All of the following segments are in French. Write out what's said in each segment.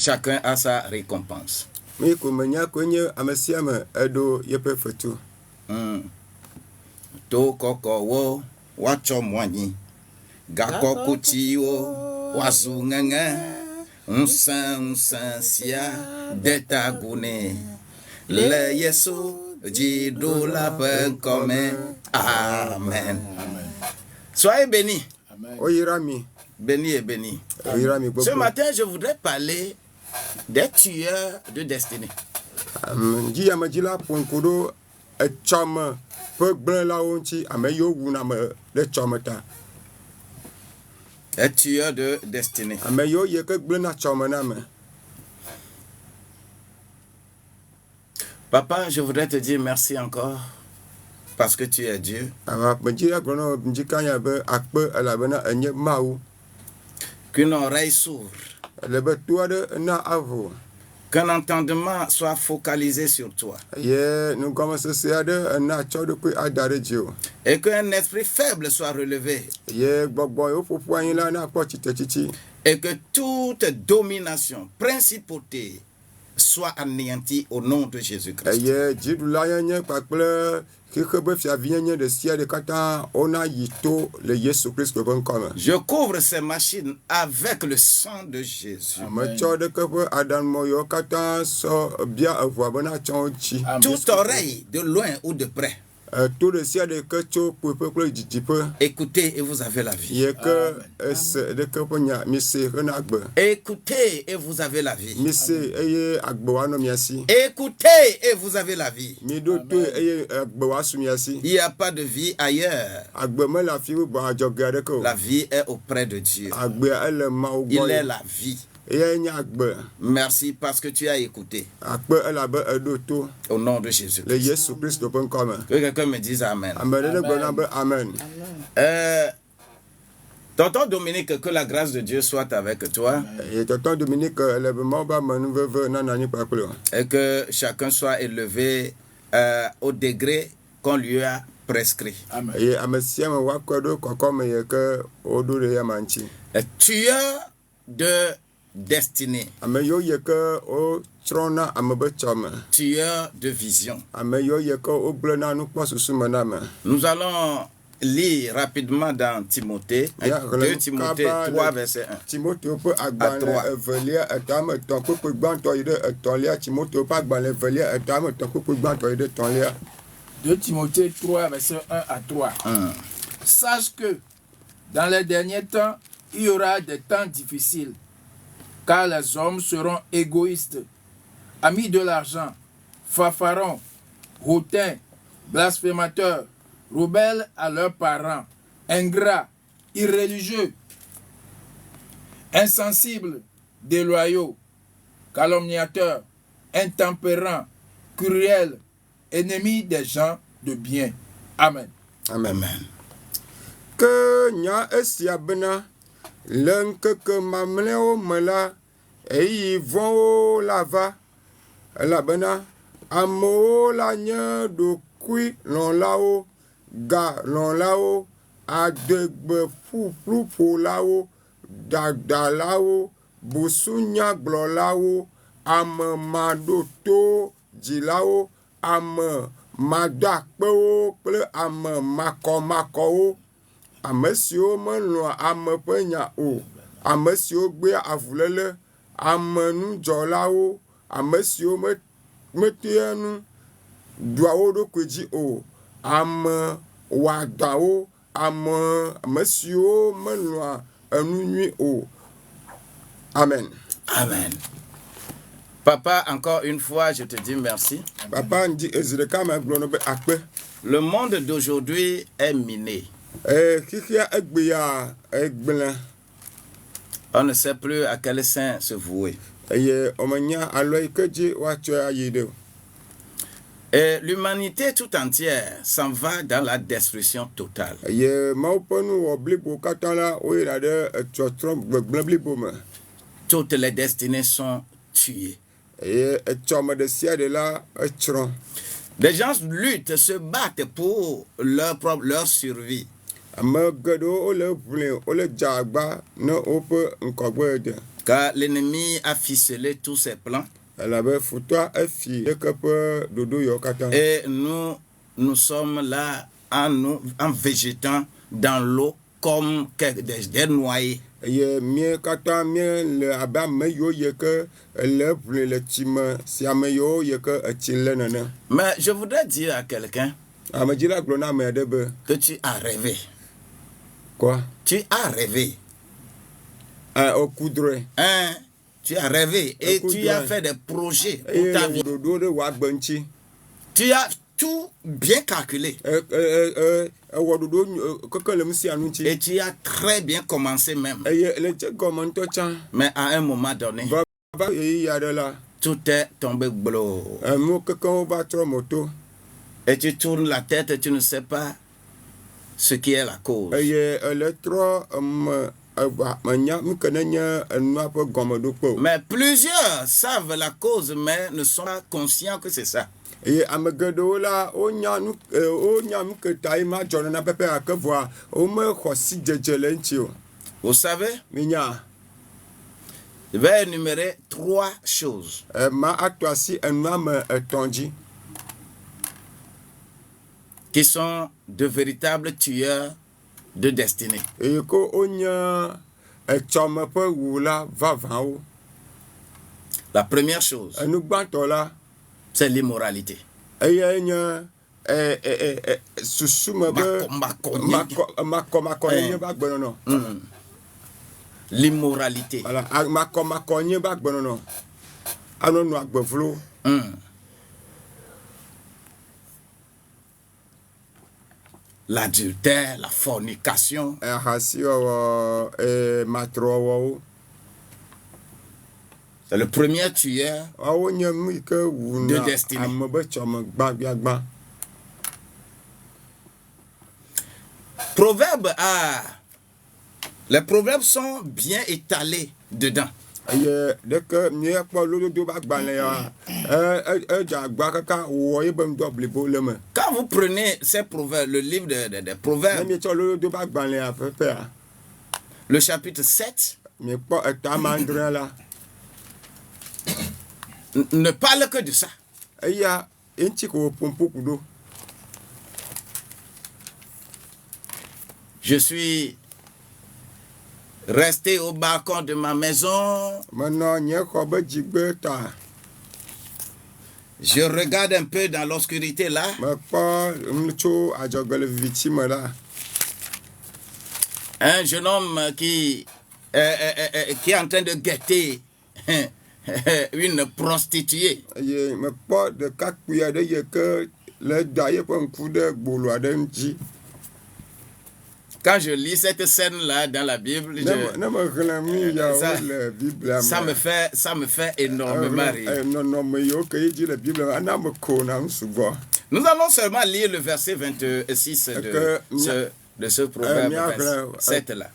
chacun a sa récompense. To koko wo wacho mwani gakoko ti wo wazunganga unsan sia deta gune le yesu jido la pen comme amen. Soyez bénis. Béni et béni. Ce matin, je voudrais parler des tueurs de destinée. Les tueurs de destinée. Papa, je voudrais te dire merci encore parce que tu es Dieu. Qu'une oreille s'ouvre. Qu'un entendement soit focalisé sur toi. Et qu'un esprit faible soit relevé. Et que toute domination, principauté, soit anéantie au nom de Jésus-Christ. Je couvre ces machines avec le sang de Jésus. Toute oreille, de loin ou de près, écoutez et vous avez la vie. Écoutez et vous avez la vie. Écoutez et vous avez la vie. Il n'y a pas de vie ailleurs. La vie est auprès de Dieu. Il est la vie. Merci parce que tu as écouté. Au nom de Jésus. Que quelqu'un me dise Amen. Amen. Tonton Dominique, que la grâce de Dieu soit avec toi. Et que chacun soit élevé au degré qu'on lui a prescrit. Tueur de destinée. Tueur de vision. Nous allons lire rapidement dans Timothée, 2 Timothée 3, verset 1 à 3. 2 Timothée 3, verset 1 à 3. Sache que dans les derniers temps, il y aura des temps difficiles, car les hommes seront égoïstes, amis de l'argent, fanfarons, hautains, blasphémateurs, rebelles à leurs parents, ingrats, irréligieux, insensibles, déloyaux, calomniateurs, intempérants, cruels, ennemis des gens de bien. Amen. Amen. Que nya esia bena lenkeke mamleo mela eyi vɔ̃wo la va elabena amewo la nye ɖokui lɔ̃lawo, ga lɔ̃lawo, adegbe ƒuƒluƒolawo, dadalawo, busunyagblɔlawo, ame maɖoto dzilawo, ame madakpewo kple ame makɔmakɔwo, ame siwo melɔ̃a ame ƒe nya o, ame siwo gbea avuléle, ame nudzɔlawo, ame siwo metea nu ɖua wo ɖokui dzi o, ame wɔadãwo, ame siwo melɔ̃a enu nyui o. Amen. Amen. Papa, encore une fois, je te dis merci. Papa, le monde d'aujourd'hui est miné. On ne sait plus à quel saint se vouer. Et l'humanité tout entière s'en va dans la destruction totale. Toutes les destinées sont tuées. Des gens luttent, se battent pour leur survie. Car l'ennemi a ficelé tous ses plans. Et nous sommes là en végétant dans l'eau comme des noyés. Mais je voudrais dire à quelqu'un que tu as rêvé. Quoi? Tu as rêvé. Tu as rêvé et tu as fait des projets pour ta vie. Tu as tout bien calculé. Et tu as très bien commencé même. Mais à un moment donné, tout est tombé bleu. Et tu tournes la tête et tu ne sais pas ce qui est la cause. Mais plusieurs savent la cause, mais ne sont pas conscients que c'est ça. Vous savez, je vais énumérer 3 choses qui sont de véritables tueurs de destinée. La première chose, c'est l'immoralité. L'immoralité. L'adultère, la fornication. C'est le premier tueur de destinée. Les proverbes sont bien étalés dedans. Quand vous prenez ces proverbes, le livre des proverbes, le chapitre 7, ne parle que de ça. Je suis resté au balcon de ma maison. Je regarde un peu dans l'obscurité là. Un jeune homme qui est en train de guetter une prostituée. Quand je lis cette scène-là dans la Bible, ça me fait énormément rire. Nous allons seulement lire le verset 26 de ce proverbe 7-là.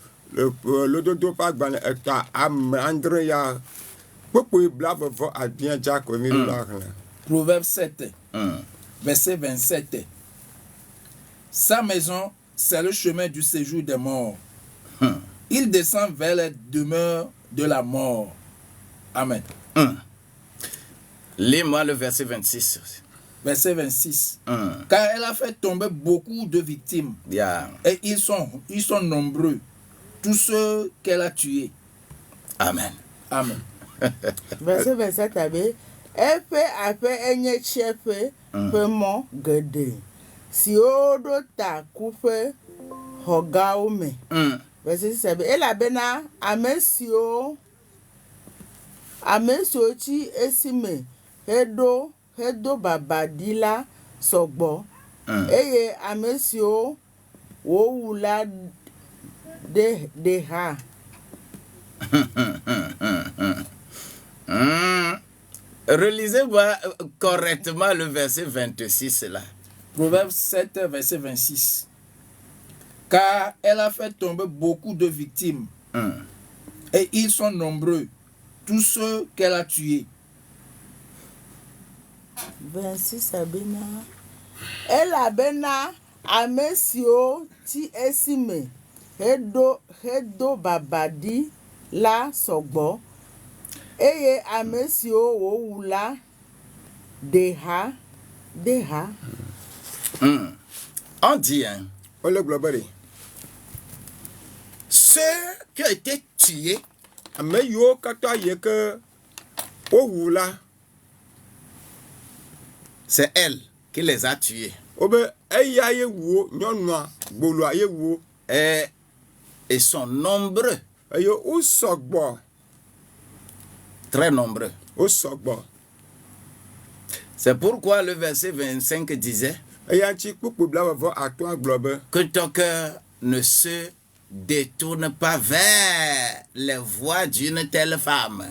Proverbe 7, verset 27. Sa maison, c'est le chemin du séjour des morts. Il descend vers les demeures de la mort. Amen. Lis-moi le verset 26. Verset 26. Car elle a fait tomber beaucoup de victimes. Et ils sont nombreux, tous ceux qu'elle a tués. Amen. Amen. Verset 27. Elle fait après un chef peu mon gede. Si odo ta coupe hogaume. Verset 7. Elle a bena amesio chi esime hedo babadila sogbo. Eye amesio wo wula de ha. Relisez-moi correctement le verset 26 là. Proverbe 7, verset 26. Car elle a fait tomber beaucoup de victimes. Et ils sont nombreux, tous ceux qu'elle a tués. 26 abena. Elle a bena amesio ti esime hedo babadi la sogbo. eye ame siwo wowu la deha. On dit, hein, ceux qui ont été tués, c'est elle qui les a tués. Et ils sont nombreux. Très nombreux. C'est pourquoi le verset 25 disait que ton cœur ne se détourne pas vers les voies d'une telle femme.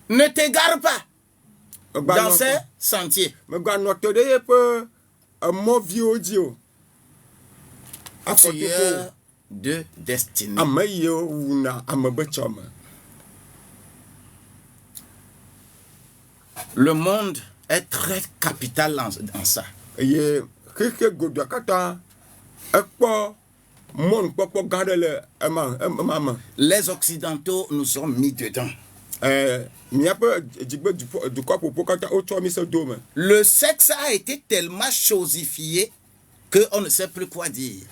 Ne t'égare pas dans ces sentiers. Tueur de destinée. Le monde est très capital dans ça. Les Occidentaux nous ont mis dedans. Le sexe a été tellement chosifié qu'on ne sait plus quoi dire.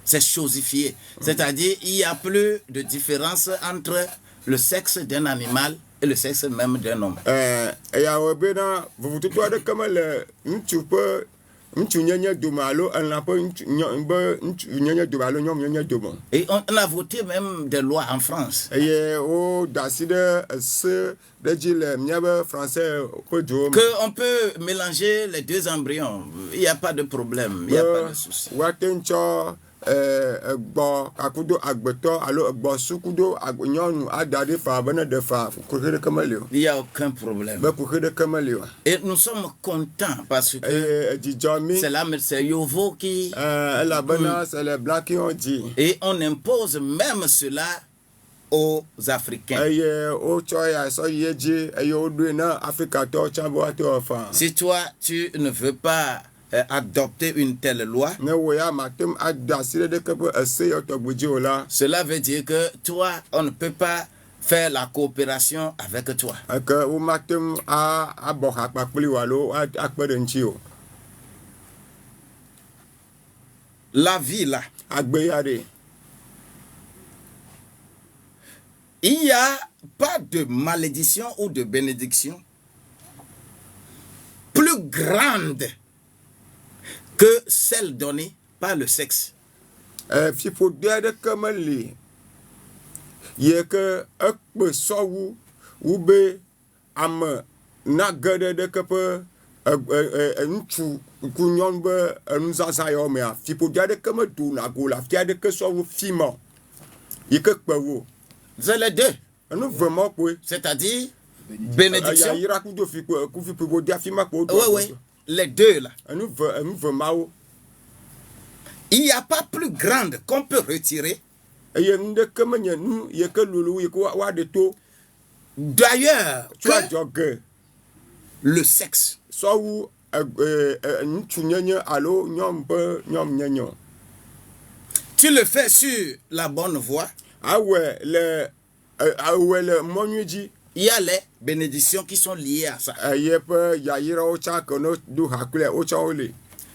C'est chosifié. C'est-à-dire il n'y a plus de différence entre le sexe d'un animal et le sexe même d'un homme. Et on a voté même des lois en France. Qu'on peut mélanger les deux embryons. Il n'y a pas de problème, il n'y a pas de souci. Il n'y a aucun problème. Et nous sommes contents parce que c'est Yovo qui... Et on impose même cela aux Africains. Si toi, tu ne veux pas adopter une telle loi, cela veut dire que toi, on ne peut pas faire la coopération avec toi. La vie là, il n'y a pas de malédiction ou de bénédiction plus grande que celle donnée par le sexe. C'est les deux. C'est-à-dire bénédiction. Oui, les deux là. Il n'y a pas plus grande qu'on peut retirer. D'ailleurs, que le sexe. Tu le fais sur la bonne voie. Il y a les bénédictions qui sont liées à ça.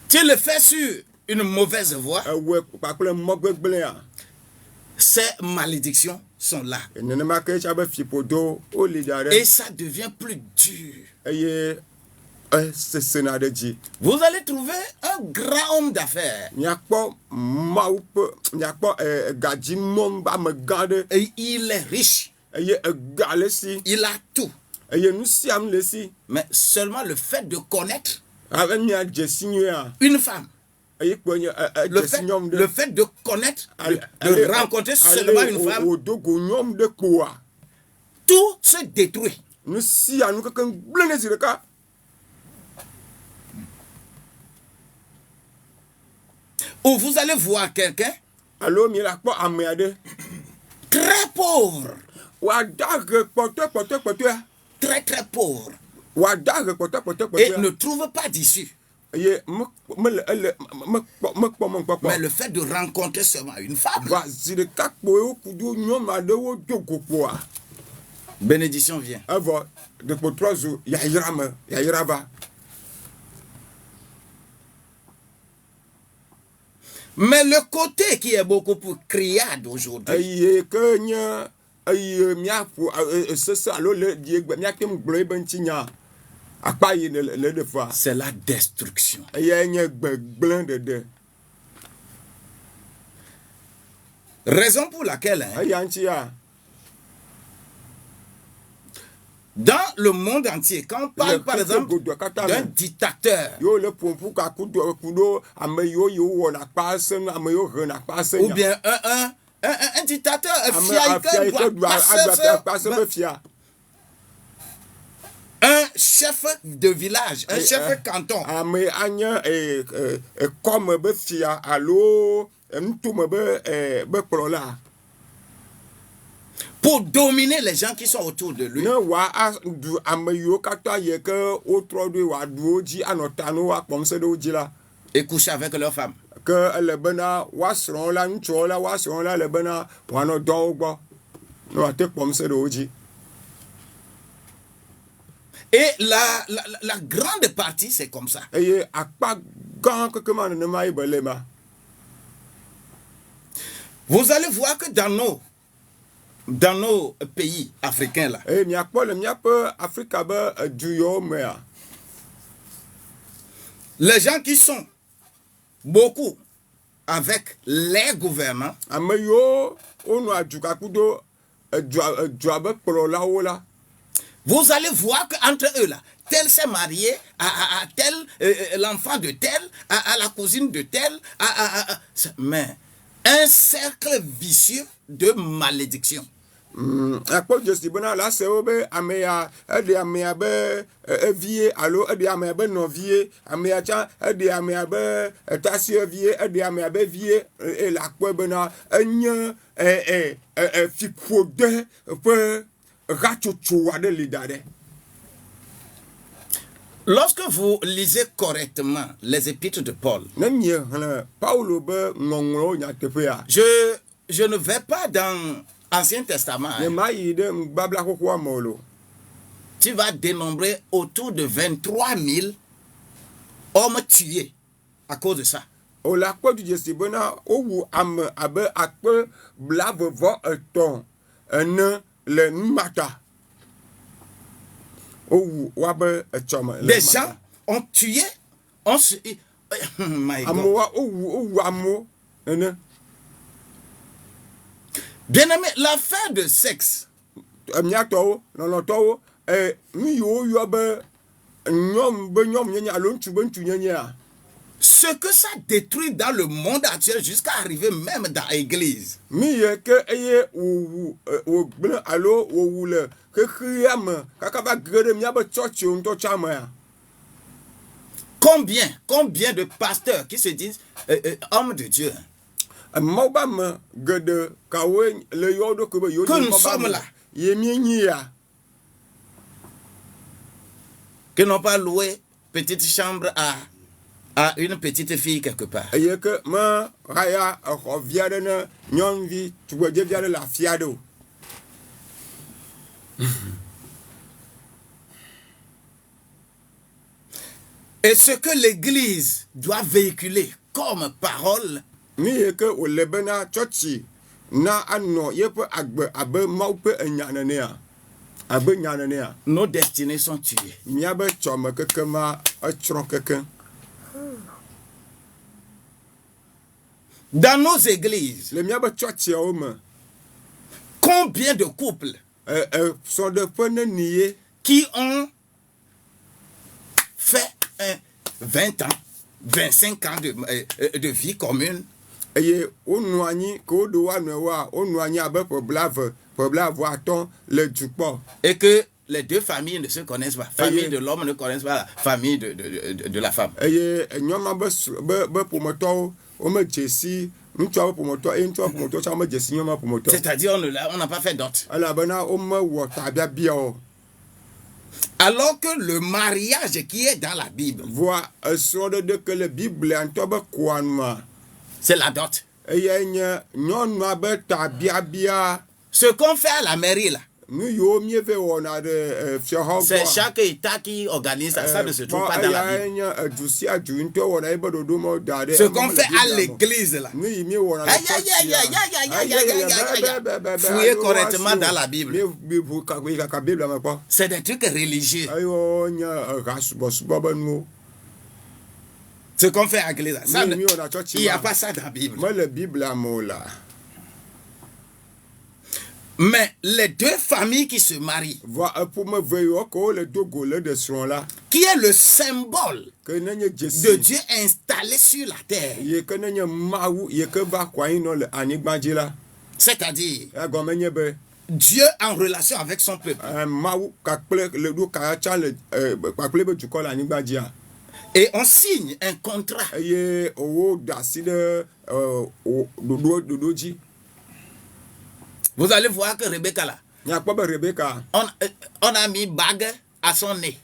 Tu le fais sur une mauvaise voie. Ces malédictions sont là. Et ça devient plus dur. Vous allez trouver un grand homme d'affaires. Et il est riche. Il a tout. Mais seulement le fait de connaître une femme, le fait de connaître, de rencontrer seulement une femme, tout se détruit. Ou vous allez voir quelqu'un très pauvre, très très pauvres, et ne trouvent pas d'issue. Mais le fait de rencontrer seulement une femme, bénédiction vient. Mais le côté qui est beaucoup plus criade aujourd'hui, c'est la destruction. Raison pour laquelle, dans le monde entier, quand on parle par exemple d'un dictateur, ou bien un dictateur, un chef de village, un chef de canton, pour dominer les gens qui sont autour de lui. Et coucher avec leurs femmes. Et la grande partie, c'est comme ça. Vous allez voir que dans nos pays africains là, les gens qui sont beaucoup avec les gouvernants, vous allez voir qu'entre eux là, tel s'est marié à tel, l'enfant de tel, à la cousine de tel, mais un cercle vicieux de malédiction. Lorsque vous lisez correctement les épîtres de Paul, je ne vais pas dans l'Ancien Testament. Tu vas dénombrer autour de 23 000 hommes tués à cause de ça. Des gens ont tué, my God. Bien aimé, l'affaire de sexe, ce que ça détruit dans le monde actuel jusqu'à arriver même dans l'église. Combien de pasteurs qui se disent hommes de Dieu, que nous sommes là, qui n'ont pas loué petite chambre à une petite fille quelque part. Et ce que l'Église doit véhiculer comme parole, nos destinées sont tuées. Dans nos églises, combien de couples qui ont fait 20 ans, 25 ans de vie commune, et que les deux familles ne se connaissent pas. La famille de l'homme ne connaissent pas la famille de la femme. C'est-à-dire on n'a pas fait dot. Alors que le mariage qui est dans la Bible, c'est la dot. Ce qu'on fait à la mairie là, c'est chaque État qui organise ça, ça ne se trouve pas dans la Bible. Ce qu'on fait à l'église là, fouillez correctement dans la Bible. C'est des trucs religieux. Ce qu'on fait à l'église, il n'y a pas ça dans la Bible. Mais les deux familles qui se marient, qui est le symbole de Dieu installé sur la terre, c'est-à-dire Dieu en relation avec son peuple, et on signe un contrat. Vous allez voir que Rebecca là, on a mis bague à son nez.